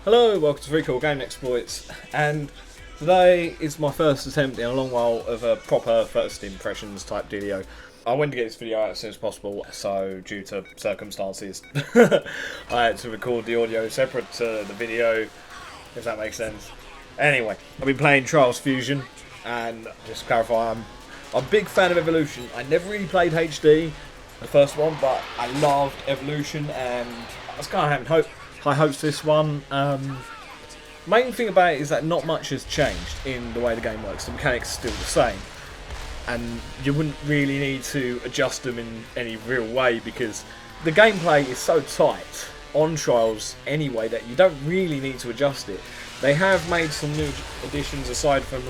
Hello, welcome to Recoils Game Exploits, and today is my first attempt in a long while of a proper first impressions type video. I wanted to get this video out as soon as possible, so due to circumstances, I had to record the audio separate to the video, if that makes sense. Anyway, I've been playing Trials Fusion, and just to clarify, I'm a big fan of Evolution. I never really played HD, the first one, but I loved Evolution, and I was kind of having high hopes for this one. Main thing about it is that not much has changed in the way the game works. The mechanics are still the same, and you wouldn't really need to adjust them in any real way because the gameplay is so tight on Trials anyway that you don't really need to adjust it. They have made some new additions aside from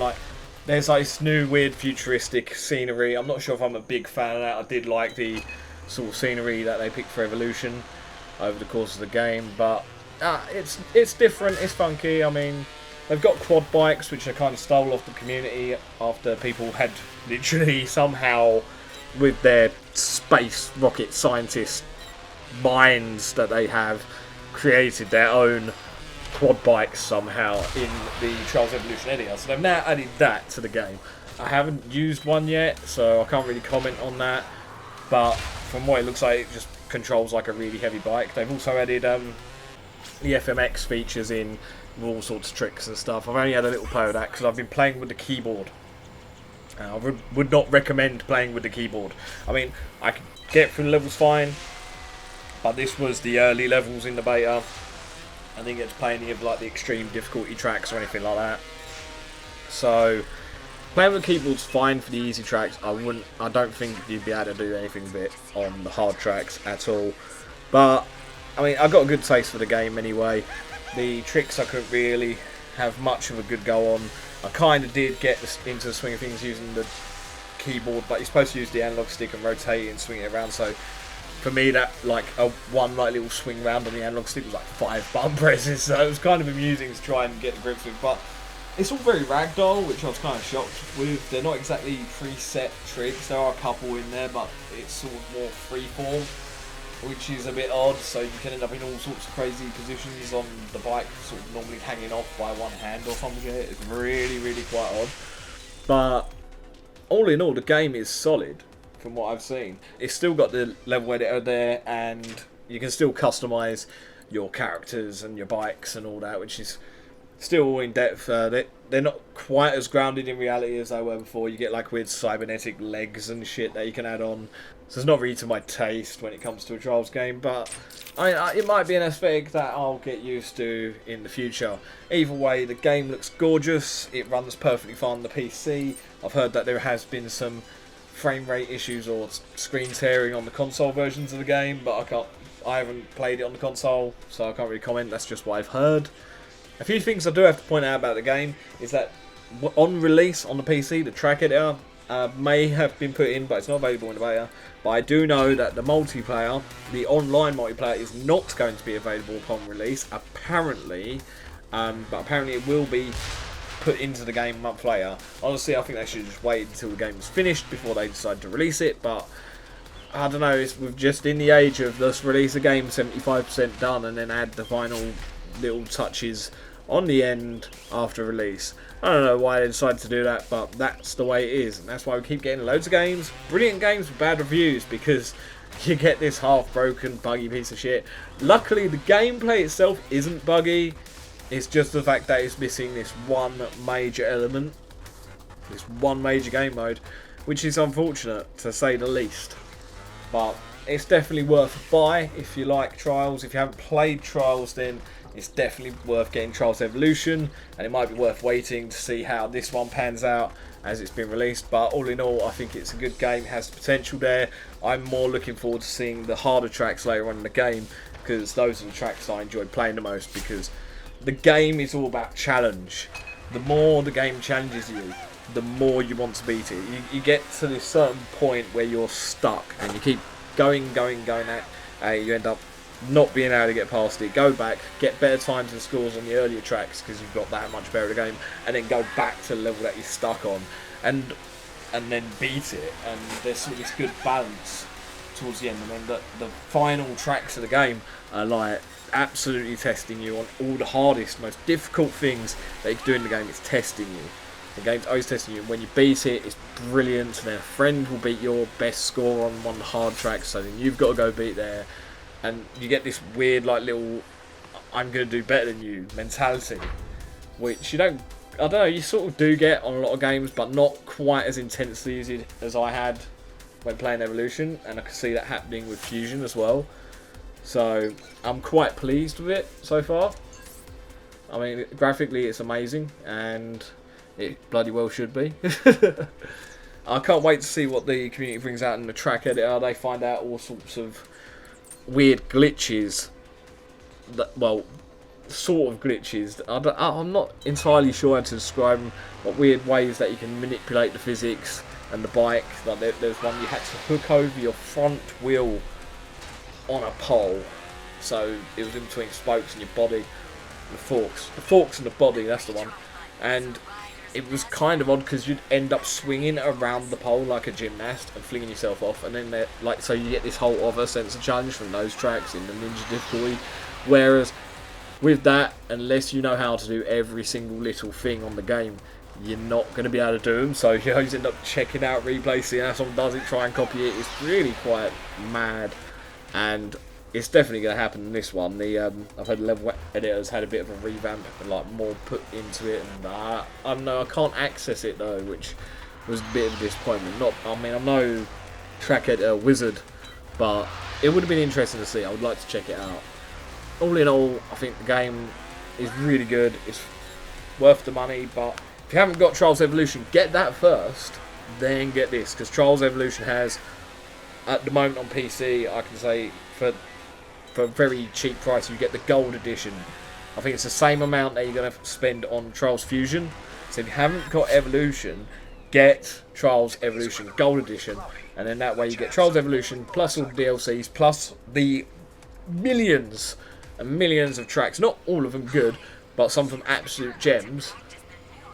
there's like this new weird futuristic scenery. I'm not sure if I'm a big fan of that. I did like the sort of scenery that they picked for Evolution over the course of the game, but it's different, it's funky. I mean, they've got quad bikes which they kind of stole off the community after people had literally somehow, with their space rocket scientist minds that they have, created their own quad bikes somehow in the Trials Evolution area. So they've now added that to the game. I haven't used one yet, so I can't really comment on that, but from what it looks like, it just controls like a really heavy bike. They've also added the FMX features in with all sorts of tricks and stuff. I've only had a little play with that because I've been playing with the keyboard. I would not recommend playing with the keyboard. I mean, I could get through the levels fine, but this was the early levels in the beta. I didn't get to play any of like the extreme difficulty tracks or anything like that. So playing with the keyboard's fine for the easy tracks. I don't think you'd be able to do anything with it on the hard tracks at all. But I mean, I got a good taste for the game anyway. The tricks I couldn't really have much of a good go on. I kind of did get into the swing of things using the keyboard, but you're supposed to use the analog stick and rotate it and swing it around. So for me, that one little swing round on the analog stick was like 5 button presses. So it was kind of amusing to try and get the grips with. But it's all very ragdoll, which I was kind of shocked with. They're not exactly preset tricks. There are a couple in there, but it's sort of more freeform, which is a bit odd. So you can end up in all sorts of crazy positions on the bike, sort of normally hanging off by one hand or something. It's really, really quite odd. But all in all, the game is solid from what I've seen. It's still got the level editor there, and you can still customise your characters and your bikes and all that, which is still in depth. They're not quite as grounded in reality as they were before. You get like weird cybernetic legs and shit that you can add on. So it's not really to my taste when it comes to a Trials game, but it might be an aesthetic that I'll get used to in the future. Either way, the game looks gorgeous. It runs perfectly fine on the PC. I've heard that there has been some frame rate issues or screen tearing on the console versions of the game, but I haven't played it on the console, so I can't really comment. That's just what I've heard. A few things I do have to point out about the game is that on release on the PC, the track editor may have been put in, but it's not available in the beta. But I do know that the multiplayer, the online multiplayer, is not going to be available upon release, apparently. But apparently it will be put into the game a month later. Honestly, I think they should just wait until the game is finished before they decide to release it. But I don't know, we're just in the age of let's release a game 75% done and then add the final little touches on the end after release. I don't know why they decided to do that, but that's the way it is, and that's why we keep getting loads of games, brilliant games with bad reviews, because you get this half-broken, buggy piece of shit. Luckily, the gameplay itself isn't buggy. It's just the fact that it's missing this one major element, this one major game mode, which is unfortunate, to say the least. But it's definitely worth a buy if you like Trials. If you haven't played Trials, then it's definitely worth getting Trials Evolution, and it might be worth waiting to see how this one pans out as it's been released. But all in all, I think it's a good game, has potential there. I'm more looking forward to seeing the harder tracks later on in the game, because those are the tracks I enjoy playing the most, because the game is all about challenge. The more the game challenges you, the more you want to beat it. You get to this certain point where you're stuck, and you keep going at you end up not being able to get past it, go back, get better times and scores on the earlier tracks because you've got that much better game, and then go back to the level that you're stuck on, and then beat it. And there's sort of this good balance towards the end, and then the final tracks of the game are like absolutely testing you on all the hardest, most difficult things that you can do in the game. It's testing you. The game's always testing you. When you beat it, it's brilliant. And then a friend will beat your best score on one of the hard tracks, so then you've got to go beat there. And you get this weird, like, little I'm going to do better than you mentality, which you don't, I don't know, you sort of do get on a lot of games, but not quite as intensely as I had when playing Evolution, and I can see that happening with Fusion as well. So I'm quite pleased with it so far. I mean, graphically it's amazing, and it bloody well should be. I can't wait to see what the community brings out in the track editor. They find out all sorts of weird glitches. That, well, sort of glitches. I'm not entirely sure how to describe them, but weird ways that you can manipulate the physics and the bike. Like there's one you had to hook over your front wheel on a pole, so it was in between spokes and your body. The forks and the body, that's the one. And it was kind of odd because you'd end up swinging around the pole like a gymnast and flinging yourself off, and then like, so you get this whole other sense of challenge from those tracks in the ninja difficulty. Whereas with that, unless you know how to do every single little thing on the game, you're not going to be able to do them. So you always end up checking out replays, seeing how someone does it, try and copy it. It's really quite mad, and it's definitely going to happen in this one. I've heard the level editors had a bit of a revamp and like more put into it, and I don't know, I can't access it though, which was a bit of a disappointment. I mean, I'm no track editor wizard, but it would have been interesting to see. I would like to check it out. All in all, I think the game is really good. It's worth the money, but if you haven't got Trials Evolution, get that first, then get this, because Trials Evolution has, at the moment on PC, I can say for a very cheap price, you get the gold edition. I think it's the same amount that you're going to spend on Trials Fusion. So if you haven't got Evolution, get Trials Evolution Gold Edition, and then that way you get Trials Evolution plus all the DLCs plus the millions and millions of tracks, not all of them good, but some of them absolute gems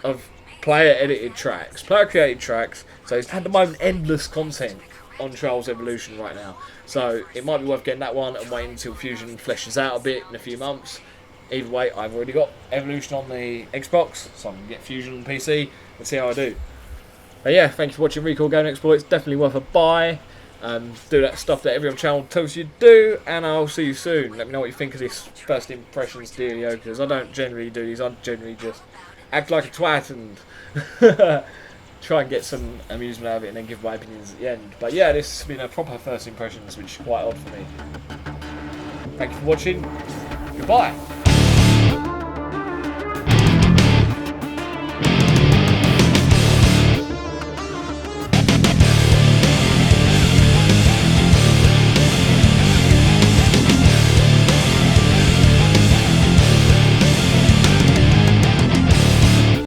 of player edited tracks, player created tracks. So it's at the moment endless content on Trials Evolution right now, so it might be worth getting that one and waiting until Fusion fleshes out a bit in a few months. Either way, I've already got Evolution on the Xbox, so I can get Fusion on PC and see how I do. But yeah, thank you for watching Recoil Game Exploits. Definitely worth a buy. Do that stuff that every other channel tells you to do, and I'll see you soon. Let me know what you think of this first impressions dealio, because I don't generally do these. I generally just act like a twat and try and get some amusement out of it and then give my opinions at the end. But yeah, this has been a proper first impressions, which is quite odd for me. Thank you for watching. Goodbye.